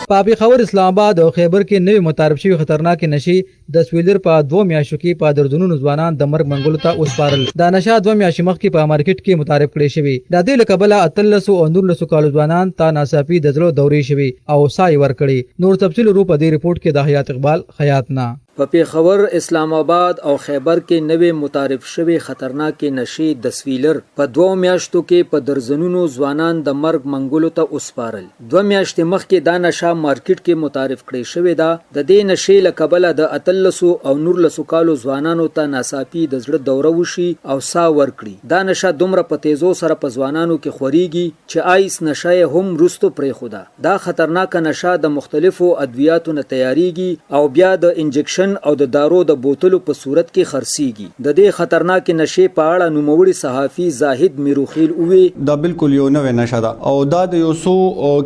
په پېښور، اسلام آباد او خیبر کې نوې متعارف شوي خطرناکې نشې د سویلر په 2 میاشتو کې په درجنونو ځوانان د مرګ منګولو ته وسپارل. دا نشه 2 میاشتې مخکې په مارکیټ کې متعارف کړې شوې. د دې له کبله 13 او 19 کالو ځوانان ته ناڅاپي د زړه دورې شوي او ساه یې ورکړې. نور تفصیل ورو په دې رپورټ کې د حیات اقبال خیاط نه. په پېښور، اسلام آباد او خیبر کې نوې متعارف شوي خطرناکې نشې د سویلر په 2 میاشتو کې په درجنونو ځوانان د مرګ منګولو ته وسپارل. 2 میاشتې مخکې دا نشه مارکیټ کې متعارف کړې شوې ده. د دې نشې له کبله د 13 او 19 کالو ځوانانو ته ناڅاپي د زړه دوره وشي او ساه ورکړي. دا نشه دومره په تیزو سره په ځوانانو کې خوريږي چې آیس نشه یې هم وروستو پرېښوده. دا خطرناکه نشه د مختلفو ادویاتو نه تیاریږي او بیا د انجکشن او د دارو د بوتلو په صورت کې خرڅيږي. د دې خطرناکې نشې په اړه نوموړي صحافي زاهد میروخیل ووی دا بالکل یو نوې نشه ده او دا د یو څو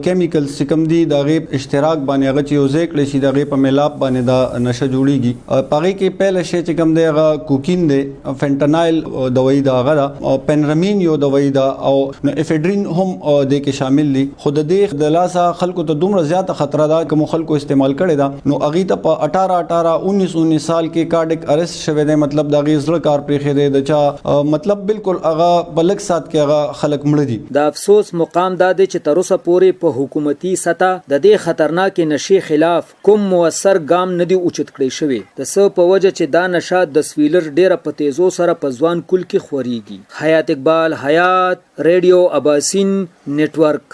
کیمیکل سکم دي د غیب اشتراک باندې هغه چې یو ځای کړی شي د غیب په ملاپ باندې دا نشه جوړیږي. پغې کې پهله شی چې کوم دی هغه کوکین دی، فنټانایل دوايي دا هغه او پنرامین یو دوايي دا او افیډرین هم د کې شامل دي. خود دې د لاسه خلکو ته دومره زیاته خطر ده کوم خلکو استعمال کړي دا نو اغه ته په 18 سال کې کارډیک ارست شوه دی. مطلب دا غیزړه کار پرې خېده د چا مطلب بالکل هغه بلک سات کې هغه خلک مړ دي. د افسوس مقام دا دی چې تر اوسه پورې په حکومتي سطح د دې خطرناکې نشې خلاف کوم موثر ګام نه دی اوچت کړی شوی. د څه په وجه چې دا نشه د سویلر ډیره په تیزو سره په ځوان کل کې خوريږي. حیات اقبال، حیات، ریډیو اباسین نیټورک.